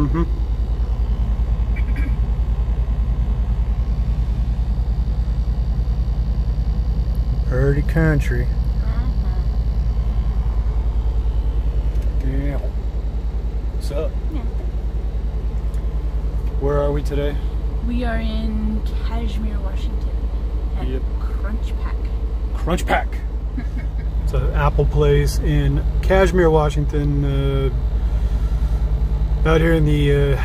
Mm-hmm. Pretty country. Yeah. What's up? Yeah. Where are we today? We are in Kashmir, Washington at Crunch Pack. Crunch Pack. It's an apple place in Kashmir, Washington, out here in the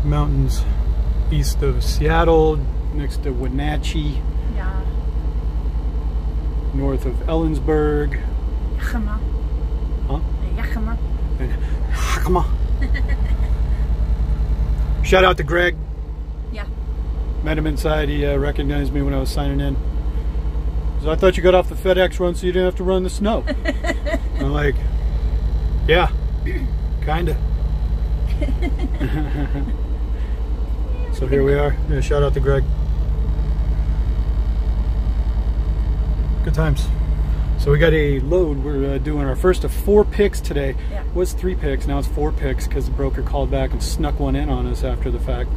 mountains east of Seattle, next to Wenatchee. Yeah. North of Ellensburg. Yakima. Huh? Yakima. And Yakima. Shout out to Greg. Yeah. Met him inside. He recognized me when I was signing in. So I thought you got off the FedEx run so you didn't have to run in the snow. I'm like, yeah, kinda. So here we are. Yeah, shout out to Greg. Good times. So we got a load. We're doing our first of 4 picks today. Yeah. It was 3 picks, now it's 4 picks because the broker called back and snuck one in on us after the fact.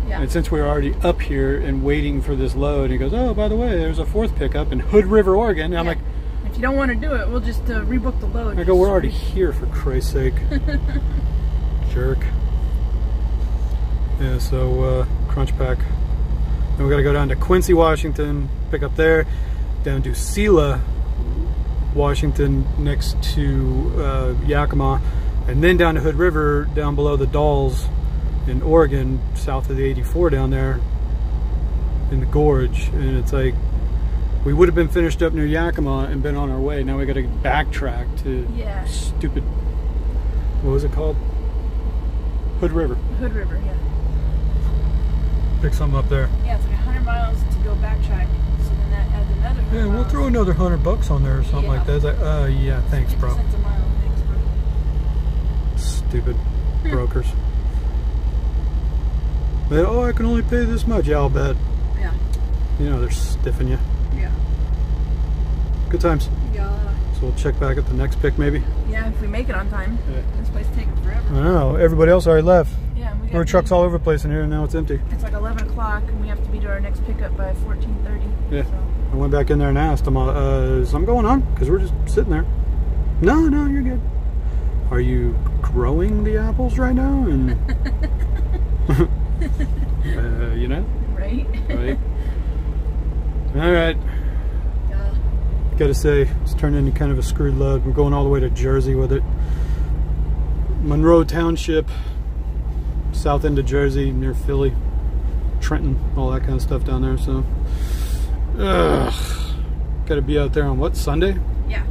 Yeah. And since we were already up here and waiting for this load, he goes, oh, by the way, there's a 4th pickup in Hood River, Oregon. And I'm like, if you don't want to do it, we'll just rebook the load. I go, we're already here, for Christ's sake. Jerk. Yeah, so Crunch Pack. Then we got to go down to Quincy, Washington, pick up there, down to Selah, Washington, next to Yakima, and then down to Hood River, down below the Dalles in Oregon, south of the 84 down there in the gorge. And it's like, we would have been finished up near Yakima and been on our way. Now we got to backtrack to stupid, what was it called? Hood River. Hood River, yeah. Pick something up there. Yeah, it's like 100 miles to go backtrack. So then that adds another 100 Yeah, we'll miles. throw another $100 on there or something like that. It's like, yeah, thanks, bro. 50 cents a mile. Thanks, bro. Stupid brokers. Oh, I can only pay this much. Yeah, I'll bet. Yeah. You know, they're stiffing you. Yeah. Good times. Yeah. So we'll check back at the next pick, maybe. Yeah, if we make it on time. Yeah. This place takes forever. I know. Everybody else already left. Yeah, There were trucks all over the place in here, and now it's empty. It's like 11 o'clock, and we have to be to our next pickup by 14:30. Yeah. So. I went back in there and asked them, is something going on? Because we're just sitting there. No, you're good. Are you growing the apples right now? And you know? Right? Right. All right. Yeah. Gotta say, it's turned into kind of a screwed load. We're going all the way to Jersey with it. Monroe Township, south end of Jersey, near Philly, Trenton, all that kind of stuff down there. So, gotta be out there on what, Sunday? Yeah.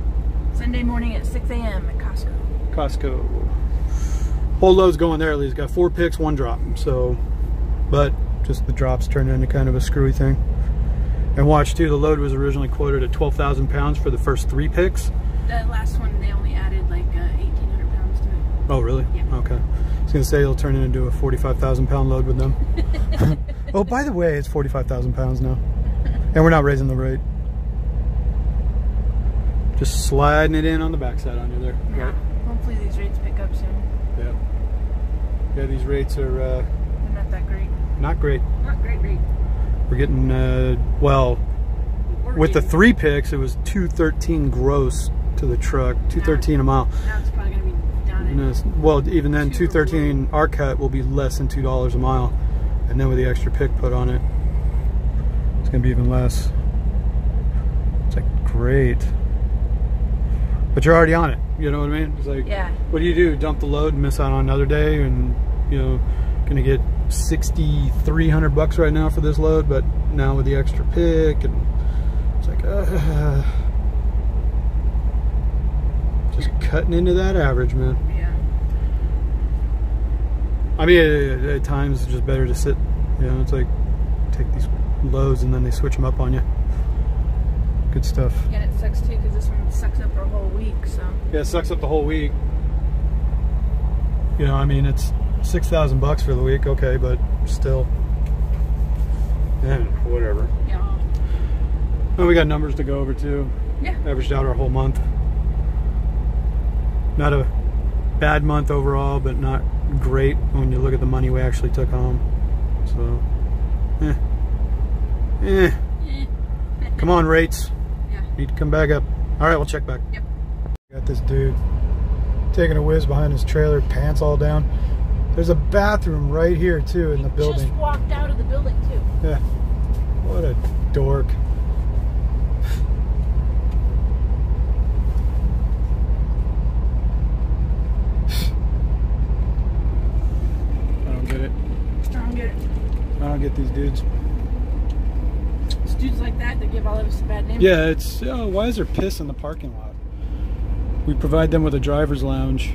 Sunday morning at 6 a.m. at Costco. Costco. Whole load's going there. At least got 4 picks, 1 drop. So, but just the drops turned into kind of a screwy thing. And watch too, the load was originally quoted at 12,000 pounds for the first 3 picks. The last one, they only added like 1,800 pounds to it. Oh, really? Yeah. Okay. I was gonna say it'll turn into a 45,000 pound load with them. Oh, by the way, it's 45,000 pounds now. And we're not raising the rate. Just sliding it in on the backside on you there. Yeah. Right? Hopefully these rates pick up soon. Yeah. Yeah, these rates are They're not that great. not great. Not great rate. We're getting, well, with the 3 picks, it was $213 gross to the truck, $213 a mile. Now it's probably going to be down at Well, even then, $213 our cut will be less than $2 a mile. And then with the extra pick put on it, it's going to be even less. It's like, great. But you're already on it, you know what I mean? It's like, what do? Dump the load and miss out on another day, and, you know, going to get $6,300 right now for this load, but now with the extra pick, and it's like, just cutting into that average, man. Yeah. I mean, at times it's just better to sit, you know, it's like, take these loads and then they switch them up on you. Good stuff. Yeah, and it sucks too, because this one sucks up our whole week, so. Yeah, it sucks up the whole week. You know, I mean, it's $6,000 for the week, okay, but still, whatever. Yeah. And we got numbers to go over too. Yeah. Averaged out our whole month. Not a bad month overall, but not great when you look at the money we actually took home. So, come on, rates. Yeah. Need to come back up. All right, we'll check back. Yep. Got this dude taking a whiz behind his trailer, pants all down. There's a bathroom right here too in the building. Just walked out of the building too. Yeah. What a dork. I don't get it. I don't get it. I don't get these dudes. It's dudes like that give all of us a bad name. Yeah, it's why is there piss in the parking lot? We provide them with a driver's lounge.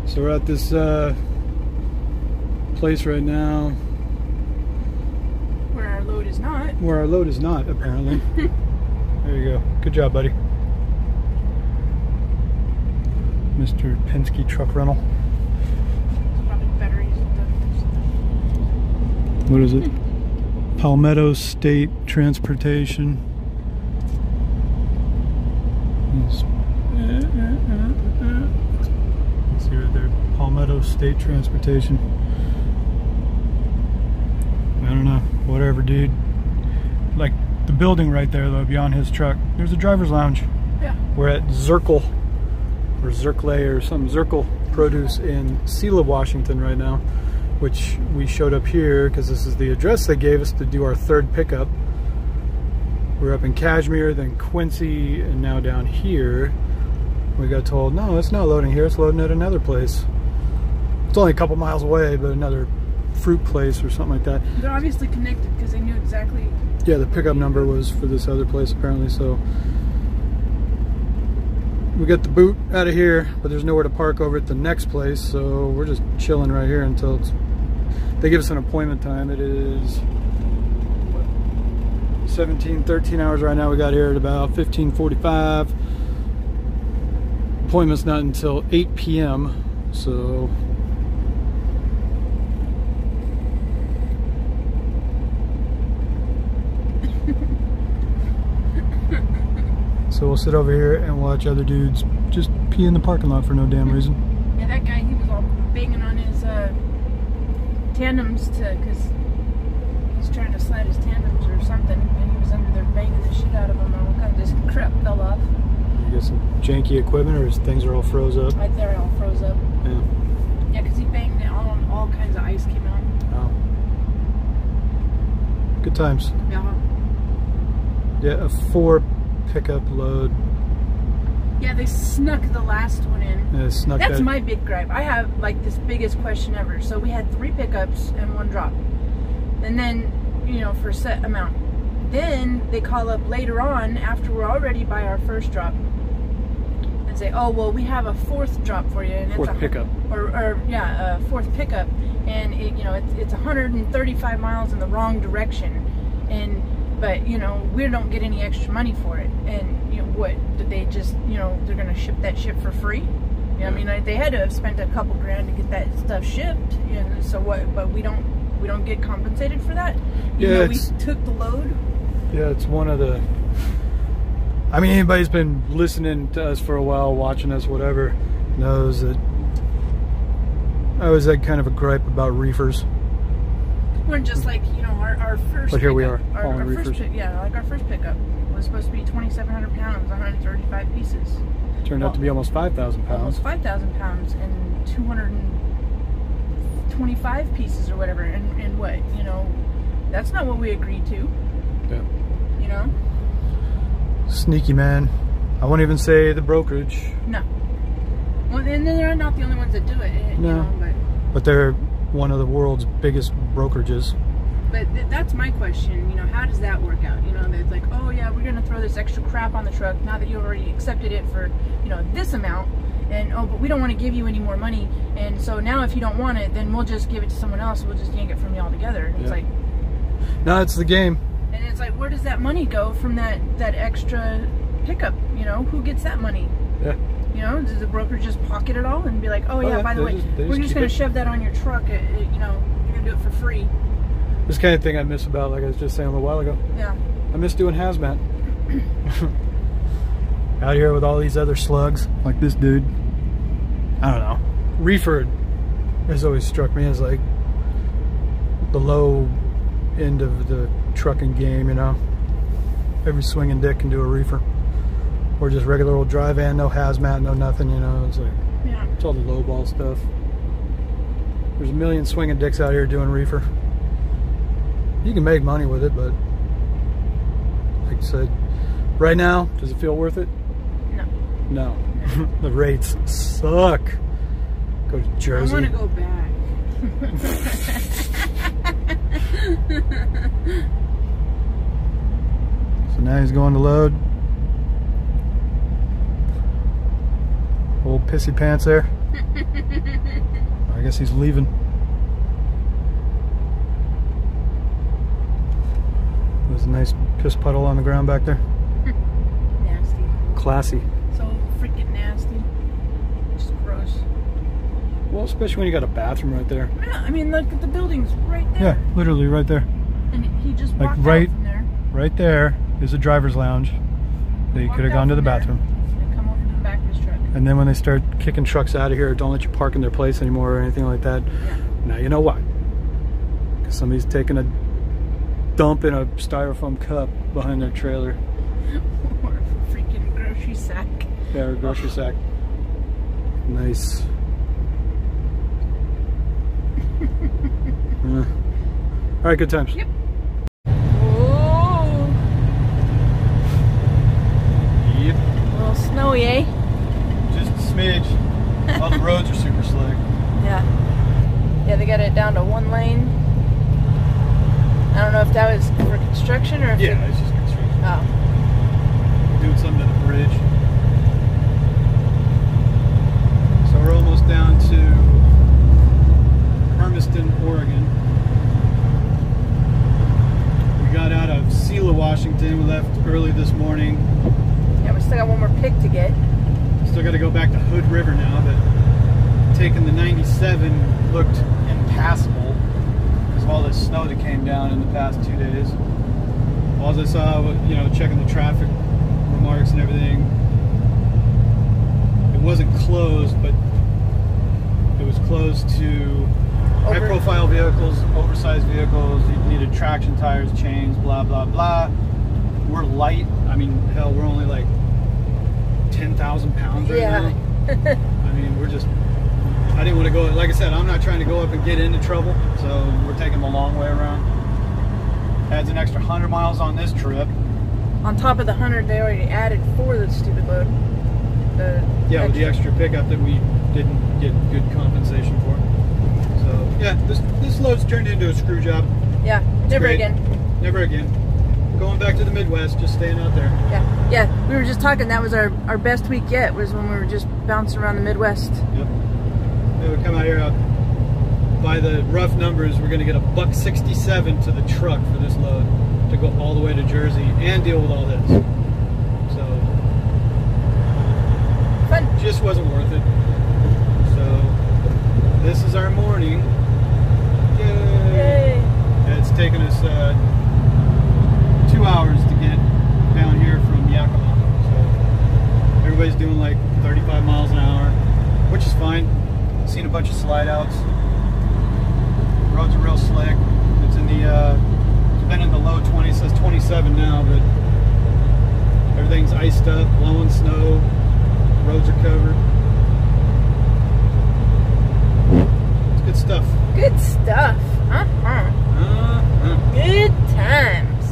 So we're at this place right now. Where our load is not. Where our load is not, apparently. There you go. Good job, buddy. Mr. Penske Truck Rental. It's probably batteries and stuff. What is it? Palmetto State Transportation. Let's see right there. Palmetto State Transportation. I don't know. Whatever, dude. Like the building right there, though, beyond his truck, there's a driver's lounge. Yeah. We're at Zirkle, or Zirkle, or some Zirkle Produce in Selah, Washington right now, which we showed up here because this is the address they gave us to do our third pickup. We're up in Kashmir, then Quincy, and now down here. We got told, no, it's not loading here, it's loading at another place. It's only a couple miles away, but another fruit place or something like that. They're obviously connected because they knew exactly. Yeah, the pickup number was for this other place apparently, so we got the boot out of here, but there's nowhere to park over at the next place, so we're just chilling right here until it's, they give us an appointment time. It is 13 hours right now. We got here at about 15:45. Appointment's not until 8 p.m. So we'll sit over here and watch other dudes just pee in the parking lot for no damn reason. Yeah, that guy, he was all banging on his tandems because he's trying to slide his tandems or something, and he was under there banging the shit out of them, and all kinds of this crap fell off. You got some janky equipment, or his things are all froze up? Right there, it all froze up. Yeah. Yeah, because he banged it all kinds of ice came out. Oh. Good times. Yeah. Yeah, a 4 pickup load. Yeah, they snuck the last one in. Yeah, snuck That's that. my big gripe. I have like this biggest question ever. So we had 3 pickups and 1 drop. And then, you know, for a set amount. Then they call up later on after we're already by our first drop and say, oh, well, we have a 4th drop for you. And 4th pickup. Or yeah, a 4th pickup. And, you know, it's 135 miles in the wrong direction. But, you know, we don't get any extra money for it. And, you know, what, did they just, you know, they're going to ship that ship for free? You know, I mean, they had to have spent a couple grand to get that stuff shipped. You know, so what, but we don't get compensated for that? Even though we took the load? Yeah, it's one of the, I mean, anybody's been listening to us for a while, watching us, whatever, knows that I always had kind of a gripe about reefers. We're just like, you know, our first. But here we are, pickup, hauling our reefers. Yeah, like our first pickup was supposed to be 2,700 pounds, 135 pieces. Turned out to be almost 5,000 pounds. Almost 5,000 pounds and 225 pieces or whatever. And what, you know, that's not what we agreed to. Yeah. You know? Sneaky, man. I won't even say the brokerage. No. Well, and they're not the only ones that do it. No. You know, but they're one of the world's biggest brokerages. But that's my question, you know, how does that work out? You know, it's like, oh yeah, we're going to throw this extra crap on the truck now that you already accepted it for, you know, this amount. And, oh, but we don't want to give you any more money. And so now if you don't want it, then we'll just give it to someone else. We'll just yank it from you all together. And it's like... No, it's the game. And it's like, where does that money go from that extra pickup? You know, who gets that money? Yeah. You know, does the broker just pocket it all and be like, oh yeah, by the way, we're just going to shove that on your truck. You know, you're going to do it for free. This kind of thing I miss about, like I was just saying a little while ago. Yeah. I miss doing hazmat. Out here with all these other slugs, like this dude. I don't know. Reefer has always struck me as like the low end of the trucking game, you know. Every swinging dick can do a reefer. Or just regular old dry van, no hazmat, no nothing, you know. It's like, Yeah. it's all the low ball stuff. There's a million swinging dicks out here doing reefer. You can make money with it, but like I said, right now, does it feel worth it? No. No. The rates suck. Go to Jersey. I want to go back. So now he's going to load. Old pissy pants there. I guess he's leaving. There's a nice piss puddle on the ground back there. Nasty. Classy. So freaking nasty. Just gross. Well, especially when you got a bathroom right there. Yeah, I mean, look at the buildings right there. Yeah, literally right there. And he just Like walked right, out from there. right there is a driver's lounge. They could have gone to the bathroom. And come over to the back of his truck. And then when they start kicking trucks out of here, don't let you park in their place anymore or anything like that. Yeah. Now you know why. Because somebody's taking a dump in a styrofoam cup behind their trailer. Or a freaking grocery sack. Yeah, or a grocery sack. Nice. Yeah. All right, good times. Yep. Oh. Yep. A little snowy, eh? Just a smidge. All the roads are super slick. Yeah. Yeah, they got it down to one lane. I don't know if that was for construction or if Yeah, it's just construction. Oh. Doing something to the bridge. So we're almost down to Hermiston, Oregon. We got out of Selah, Washington. We left early this morning. Yeah, we still got one more pick to get. Still got to go back to Hood River now, but taking the 97 looked impassable because of all this snow that came down in the past 2 days. All I saw, you know, checking the traffic remarks and everything, it wasn't closed, but it was closed to high-profile vehicles, oversized vehicles. You needed traction tires, chains, blah, blah, blah. We're light. I mean, hell, we're only like 10,000 pounds right now. I mean, we're just, I didn't want to go, like I said, I'm not trying to go up and get into trouble, so we're taking the long way around. Adds an extra 100 miles on this trip. On top of the 100 they already added for the stupid load. Yeah, with the extra pickup that we didn't get good compensation for. So, yeah, this load's turned into a screw job. Yeah, It's never great. again. Never again. Going back to the Midwest, just staying out there. Yeah, yeah. We were just talking. That was our best week yet. Was when we were just bouncing around the Midwest. Yep. Yeah, we come out here. By the rough numbers, we're going to get $1.67 to the truck for this load to go all the way to Jersey and deal with all this. So, Fun. just wasn't worth it. So, this is our morning. Yay! Yay. Yeah, it's taken us 2 hours to get down here from Yakima. So everybody's doing like 35 miles an hour, which is fine. Seen a bunch of slide outs. Roads are real slick. It's in the it's been in the low 20s, says 27 now, but everything's iced up, blowing snow, roads are covered. It's good stuff. Good stuff. Good times.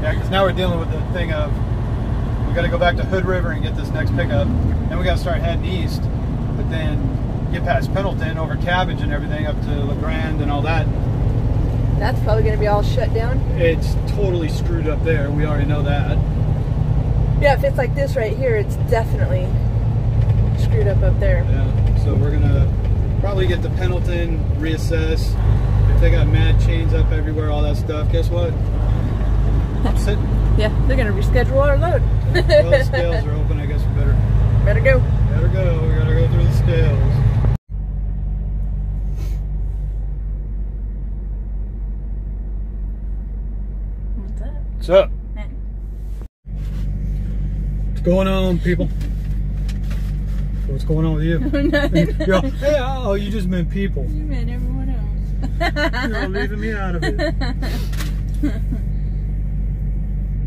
Yeah, because now we're dealing with the thing of we got to go back to Hood River and get this next pickup. Then we got to start heading east, but then get past Pendleton over Cabbage and everything up to La Grande and all that. That's probably going to be all shut down. It's totally screwed up there. We already know that. Yeah, if it's like this right here, it's definitely screwed up there. Yeah. So we're gonna probably get to Pendleton, reassess. If they got mad chains up everywhere, all that stuff, guess what? I'm sitting. Yeah, they're going to reschedule our load. Well, the scales are open. I guess we better go. Better go. We gotta go through the scales. What's up? What's up? What's going on, people? What's going on with you? Nothing. Hey, oh, you just meant people. You meant everyone else. You're leaving me out of it.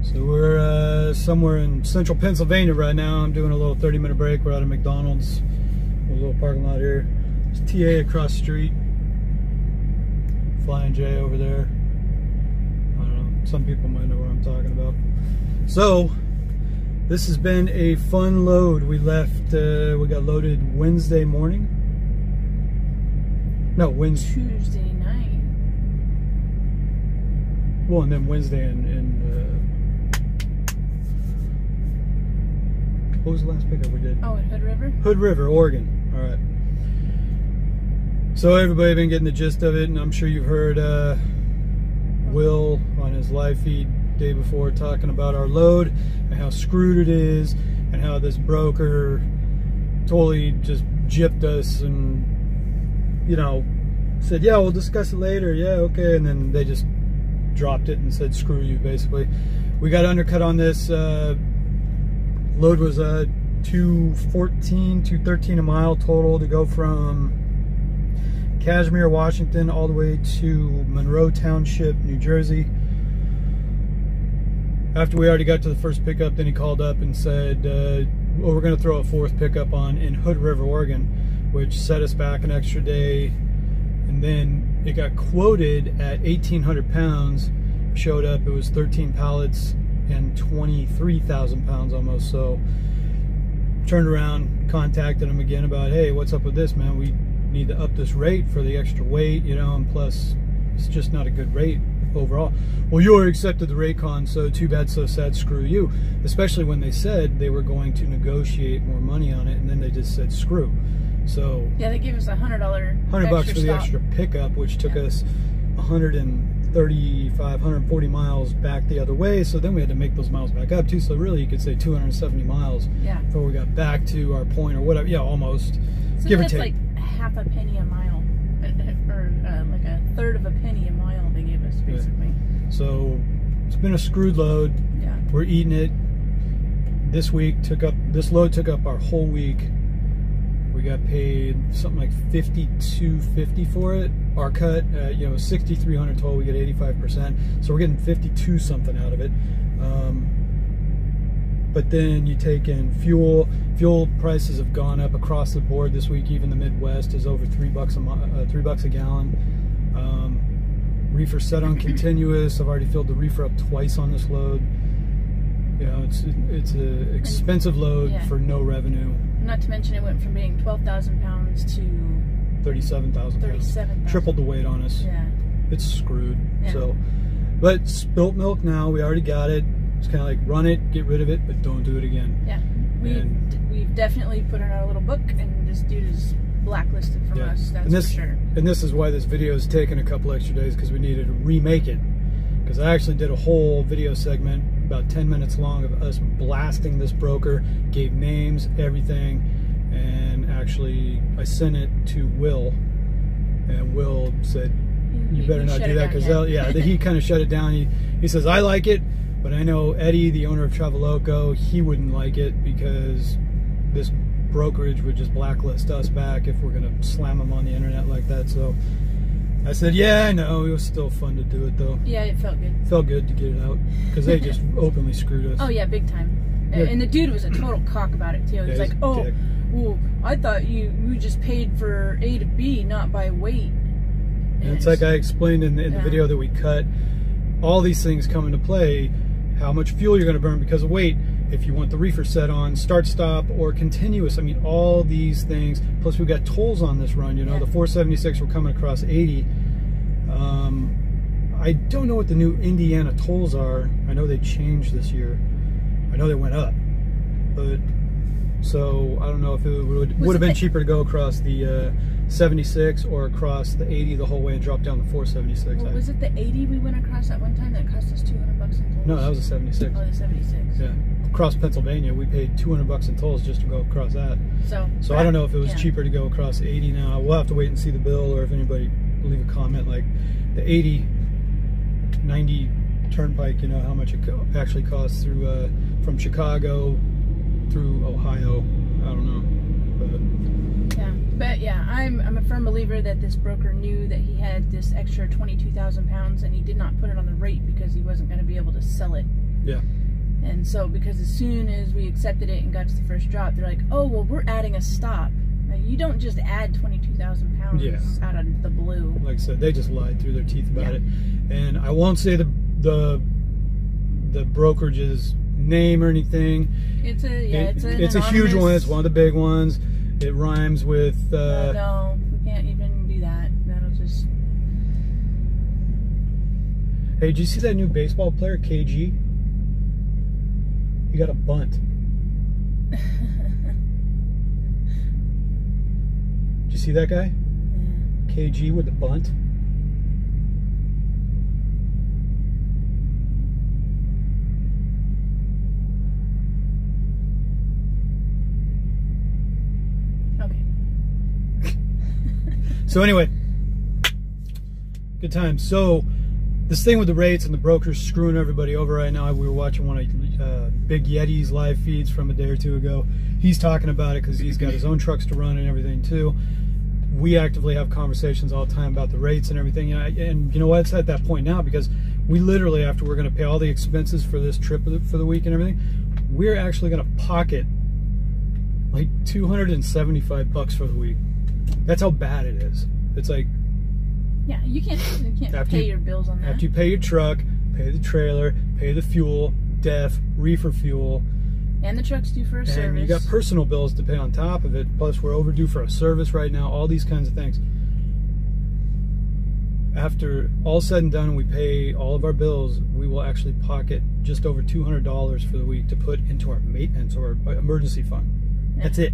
So we're somewhere in central Pennsylvania right now. I'm doing a little 30-minute break. We're out of McDonald's. A little parking lot here. There's TA across the street. Flying J over there. I don't know. Some people might know what I'm talking about. So, this has been a fun load. We left, we got loaded Wednesday morning. No, Tuesday night. Well, and then Wednesday what was the last pickup we did? Oh, at Hood River? Hood River, Oregon. All right. So everybody been getting the gist of it, and I'm sure you've heard Will on his live feed day before talking about our load and how screwed it is, and how this broker totally just gypped us and, you know, said, yeah, we'll discuss it later. Yeah, okay. And then they just dropped it and said, screw you, basically. We got undercut on this. Load was $214, $213 a mile total to go from Cashmere, Washington, all the way to Monroe Township, New Jersey. After we already got to the first pickup, then he called up and said, well, we're going to throw a fourth pickup on in Hood River, Oregon, which set us back an extra day. And then it got quoted at 1,800 pounds. Showed up, it was 13 pallets and 23,000 pounds almost. So turned around, contacted him again about, hey, what's up with this, man? We need to up this rate for the extra weight, you know, and plus it's just not a good rate overall. Well, you already accepted the rate con, so too bad, so sad, screw you. Especially when they said they were going to negotiate more money on it, and then they just said screw. So yeah, they gave us $100 bucks for the extra pickup, which took us 135, 140 miles back the other way. So then we had to make those miles back up too. So really, you could say 270 miles before we got back to our point or whatever. Yeah, almost. So give or that's take. Like half a penny a mile, or like a third of a penny a mile they gave us, basically. Yeah. So it's been a screwed load. Yeah. We're eating it. This load took up our whole week. We got paid something like $52.50 for it. Our cut, you know, $6,300 total. We get 85%, so we're getting 52 something out of it. But then you take in fuel. Fuel prices have gone up across the board this week. Even the Midwest is over $3 a gallon. Reefer set on continuous. I've already filled the reefer up twice on this load. You know, it's an expensive load for no revenue. Not to mention it went from being 12,000 pounds to 37,000 pounds. Tripled the weight on us. Yeah. It's screwed. Yeah. So, but spilt milk now. We already got it. It's kind of like run it, get rid of it, but don't do it again. Yeah. We've definitely put in our little book, and this dude is blacklisted from us. That's for sure. And this is why this video is taking a couple extra days, because we needed to remake it. Because I actually did a whole video segment about 10 minutes long of us blasting this broker, gave names, everything, and actually I sent it to Will, and Will said, you better not do that, because he kind of shut it down. He says, I like it, but I know Eddie, the owner of Traveloco, he wouldn't like it, because this brokerage would just blacklist us back if we're going to slam them on the internet like that. So I said, yeah, I know. It was still fun to do it, though. Yeah, it felt good. Felt good to get it out, because they just openly screwed us. Oh, yeah, big time. Yeah. And the dude was a total cock about it, too. He's like, oh, well, I thought you just paid for A to B, not by weight. And it's like I explained in the video that we cut, all these things come into play, how much fuel you're going to burn because of weight, if you want the reefer set on, start, stop, or continuous. I mean, all these things. Plus, we've got tolls on this run. You know, the 476, we're coming across 80. I don't know what the new Indiana tolls are. I know they changed this year. I know they went up. But, so, I don't know if it would have been cheaper to go across the 76 or across the 80 the whole way and drop down the 476. Well, was it the 80 we went across that one time that cost us $200 in tolls? No, that was a 76. Oh, the 76. Yeah. Across Pennsylvania, we paid $200 in tolls just to go across that. So I don't know if it was cheaper to go across 80 now. We'll have to wait and see the bill, or if anybody will leave a comment. Like the 90 turnpike, you know, how much it actually costs through from Chicago through Ohio. don't know. But yeah, I'm a firm believer that this broker knew that he had this extra 22,000 pounds, and he did not put it on the rate because he wasn't going to be able to sell it. Yeah. And so, because as soon as we accepted it and got to the first drop, they're like, oh, well, we're adding a stop. Now, you don't just add 22,000 pounds out of the blue. Like I said, they just lied through their teeth about it. And I won't say the brokerage's name or anything. It's a huge one. It's one of the big ones. It rhymes with... no, we can't even do that. That'll just... Hey, did you see that new baseball player, KG? He got a bunt. Did you see that guy? Yeah. KG with the bunt. Okay. So anyway, good time. So this thing with the rates and the brokers screwing everybody over right now. We were watching one of Big Yeti's live feeds from a day or two ago. He's talking about it because he's got his own trucks to run and everything too. We actively have conversations all the time about the rates and everything. And you know what? It's at that point now because we literally, after we're going to pay all the expenses for this trip for the week and everything, we're actually going to pocket like $275 for the week. That's how bad it is. It's like, yeah, you can't pay your bills on that. After you pay your truck, pay the trailer, pay the fuel, def, reefer fuel. And the truck's due for a service. And you got personal bills to pay on top of it. Plus, we're overdue for a service right now. All these kinds of things. After all said and done, and we pay all of our bills, we will actually pocket just over $200 for the week to put into our maintenance or emergency fund. Yeah. That's it.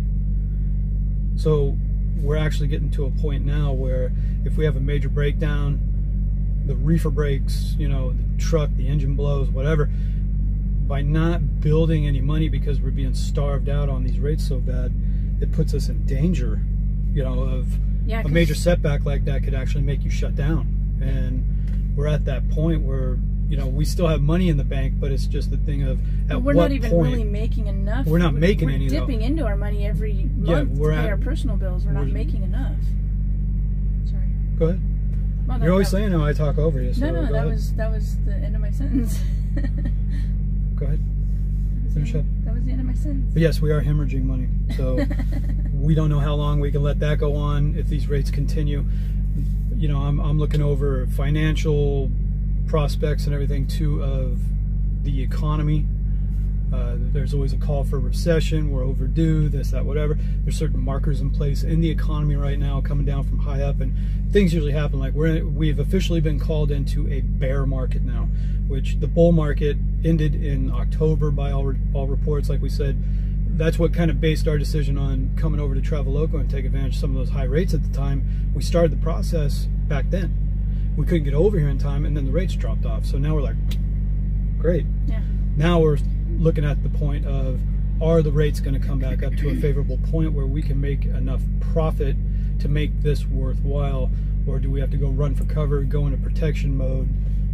So we're actually getting to a point now where if we have a major breakdown, the reefer breaks, you know, the truck, the engine blows, whatever, by not building any money because we're being starved out on these rates so bad, it puts us in danger, you know, of a major setback like that could actually make you shut down. And we're at that point where, you know, we still have money in the bank, but it's just the thing of at we're what not even point, really making enough. We're not making any. We're dipping into our money every month to pay our personal bills. We're not making enough. Sorry. Go ahead. Well, You're always saying how I talk over you. So no, that was the end of my sentence. Go ahead. Finish up. That was the end of my sentence. But yes, we are hemorrhaging money. So we don't know how long we can let that go on if these rates continue. You know, I'm looking over financial prospects and everything too of the economy. There's always a call for recession. We're overdue, this, that, whatever. There's certain markers in place in the economy right now coming down from high up, and things usually happen. Like we've officially been called into a bear market now, which the bull market ended in October by all reports. Like we said, that's what kind of based our decision on coming over to Traveloka and take advantage of some of those high rates at the time. We started the process back then. We couldn't get over here in time, and then the rates dropped off. So now we're like, great. Yeah. Now we're looking at the point of, are the rates going to come back up to a favorable point where we can make enough profit to make this worthwhile, or do we have to go run for cover, go into protection mode,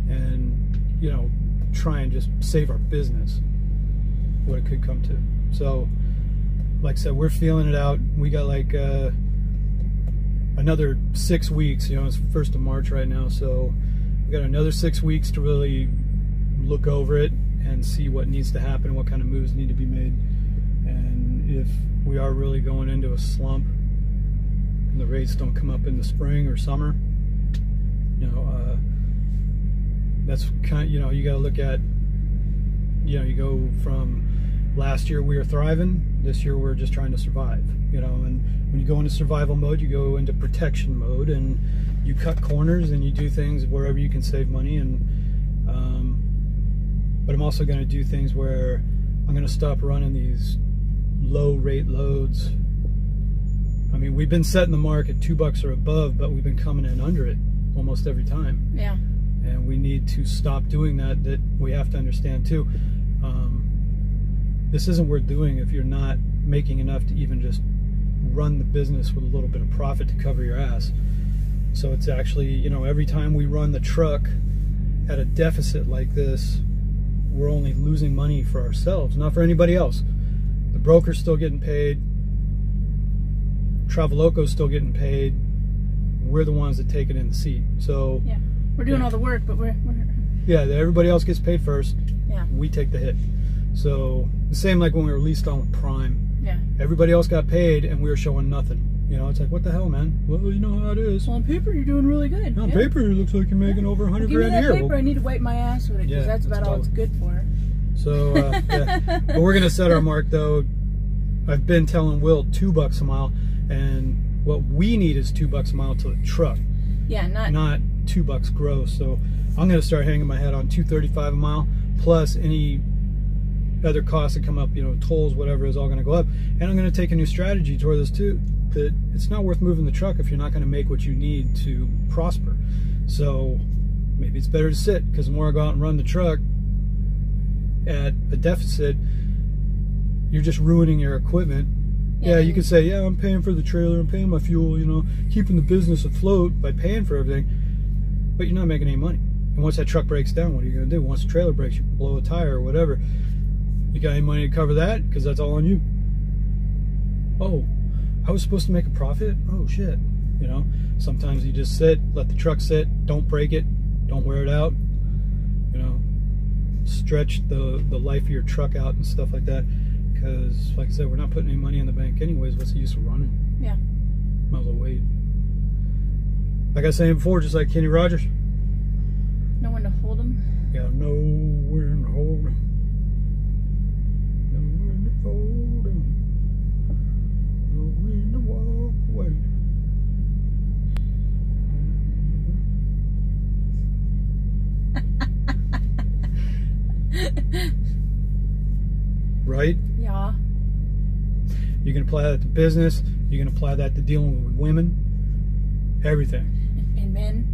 and, you know, try and just save our business, what it could come to. So, like I said, we're feeling it out. We got like another 6 weeks. You know, it's 1st of March right now, so we got another 6 weeks to really look over it and see what needs to happen, what kind of moves need to be made, and if we are really going into a slump and the rates don't come up in the spring or summer, you know, that's kind of, you know, you got to look at, you know, you go from last year we were thriving, this year we're just trying to survive, you know, and when you go into survival mode, you go into protection mode, and you cut corners and you do things wherever you can save money. And but I'm also going to do things where I'm going to stop running these low rate loads. I mean, we've been setting the mark at $2 or above, but we've been coming in under it almost every time. Yeah. And we need to stop doing that. That we have to understand too. This isn't worth doing if you're not making enough to even just run the business with a little bit of profit to cover your ass. So it's actually, you know, every time we run the truck at a deficit like this, we're only losing money for ourselves, not for anybody else. The broker's still getting paid, Traveloco's still getting paid. We're the ones that take it in the seat. So yeah, we're doing all the work, but we're yeah, everybody else gets paid first. Yeah, we take the hit. So the same like when we were leased on with Prime. Yeah, everybody else got paid and we were showing nothing. You know, it's like, what the hell, man? Well, you know how it is. Well, on paper, you're doing really good. On paper, it looks like you're making over 100 Give me grand that a year. paper. Well, I need to wipe my ass with it because that's about all it's good for. So, yeah. But we're going to set our mark, though. I've been telling Will $2 a mile, and what we need is $2 a mile to the truck. Yeah, not $2 gross. So I'm going to start hanging my head on $2.35 a mile, plus any other costs that come up, you know, tolls, whatever, is all going to go up. And I'm going to take a new strategy toward this too, that it's not worth moving the truck if you're not going to make what you need to prosper. So maybe it's better to sit, because the more I go out and run the truck at a deficit, you're just ruining your equipment. Yeah, you could say, yeah, I'm paying for the trailer, I'm paying my fuel, you know, keeping the business afloat by paying for everything, but you're not making any money. And once that truck breaks down, what are you going to do? Once the trailer breaks, you blow a tire or whatever. You got any money to cover that? Because that's all on you. Oh, I was supposed to make a profit? Oh, shit. You know, sometimes you just sit, let the truck sit, don't break it, don't wear it out. You know, stretch the life of your truck out and stuff like that. Because, like I said, we're not putting any money in the bank anyways. What's the use of running? Yeah. Might as well wait. Like I was saying before, just like Kenny Rogers. Know when to hold them? Yeah, know when to hold them. Know when to fold them. Know when to walk away. Right? Yeah. You can apply that to business. You can apply that to dealing with women. Everything. And men?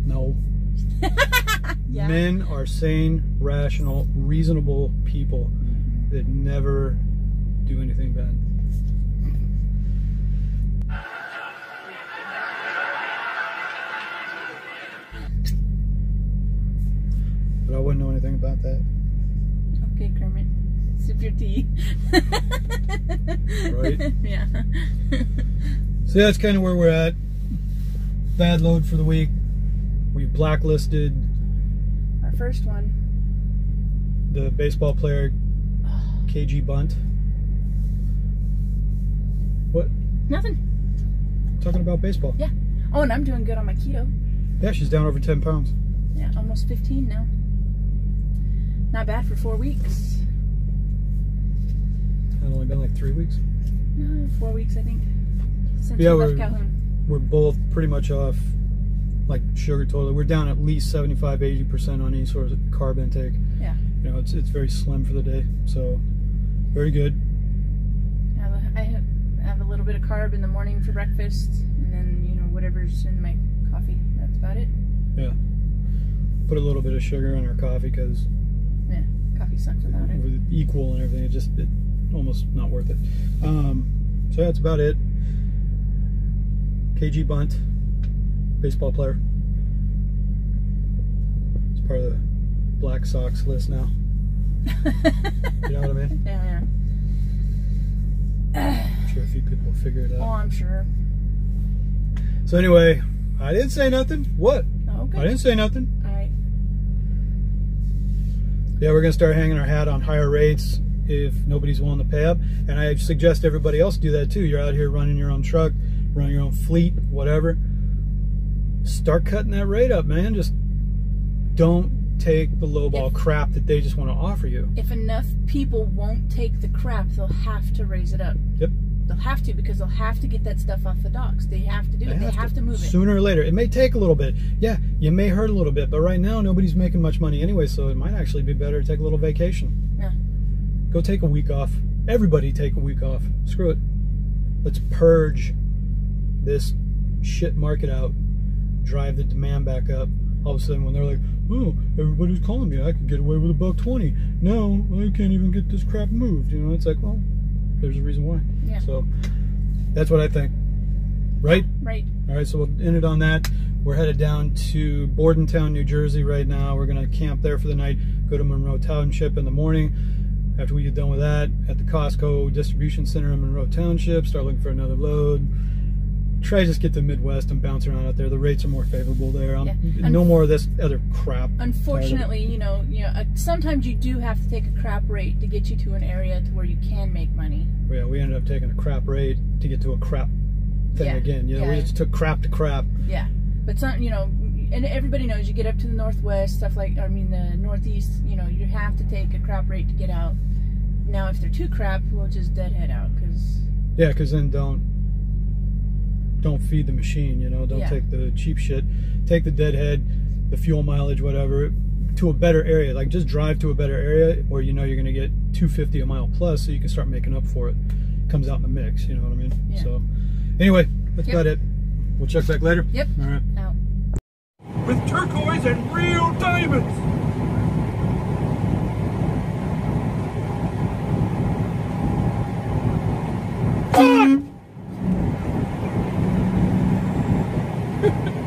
No. Yeah. Men are sane, rational, reasonable people that never do anything bad. But I wouldn't know anything about that. Okay, Kermit. Sip your tea. Right? Yeah. So that's kind of where we're at. Bad load for the week. We've blacklisted Our first one. the baseball player KG Bunt. What? Nothing. Talking about baseball. Yeah. Oh, and I'm doing good on my keto. Yeah, she's down over 10 pounds. Yeah, almost 15 now. Not bad for 4 weeks. It's only been like 3 weeks. No, 4 weeks, I think. Since Yeah, we left Calhoun. We're both pretty much off, like, sugar totally. We're down at least 75–80% on any sort of carb intake. Yeah. You know, it's very slim for the day. So, very good. I have a little bit of carb in the morning for breakfast, and then, you know, whatever's in my coffee. That's about it. Yeah. Put a little bit of sugar in our coffee because Yeah, coffee sucks without it. with equal and everything, it almost not worth it. So that's about it. KG Bunt, baseball player. It's part of the Black Sox list now. You know what I mean? Yeah, yeah. I'm sure a few people will figure it Oh, out. I'm sure. So anyway, I didn't say nothing. What? Oh, okay. I didn't say nothing. All right. Yeah, we're going to start hanging our hat on higher rates if nobody's willing to pay up. And I suggest everybody else do that too. You're out here running your own truck, running your own fleet, whatever. Start cutting that rate up, man. Just don't take the lowball crap that they just want to offer you. If enough people won't take the crap, they'll have to raise it up. Yep. They'll have to, because they'll have to get that stuff off the docks. They have to do it. They have to move it. Sooner or later. It may take a little bit. Yeah, you may hurt a little bit, but right now nobody's making much money anyway, so it might actually be better to take a little vacation. Yeah. Go take a week off. Everybody take a week off. Screw it. Let's purge this shit market out. Drive the demand back up. All of a sudden when they're like, oh, everybody's calling me, I could get away with $1.20. No, I can't even get this crap moved. You know, it's like, well, there's a reason why. Yeah. So that's what I think. Right? Right. All right, so we'll end it on that. We're headed down to Bordentown, New Jersey right now. We're going to camp there for the night, go to Monroe Township in the morning. After we get done with that, at the Costco distribution center in Monroe Township, start looking for another load. Try to just get to the Midwest and bounce around out there. The rates are more favorable there. No more of this other crap. Unfortunately, you know, sometimes you do have to take a crap rate to get you to an area to where you can make money. Yeah, we ended up taking a crap rate to get to a crap thing again. You know, we just took crap to crap. Yeah, but some, you know, and everybody knows you get up to the Northwest, stuff like, I mean, the Northeast, you know, you have to take a crap rate to get out. Now, if they're too crap, we'll just deadhead out, because... Yeah, because then don't feed the machine, you know, don't take the cheap shit. Take the deadhead, the fuel mileage, whatever, to a better area. Like, just drive to a better area where you know you're going to get 250 a mile plus, so you can start making up for it. Comes out in the mix, you know what I mean? Yeah. So, anyway, that's about it. We'll check back later. Yep. All right. Out. With turquoise and real diamonds. Fuck!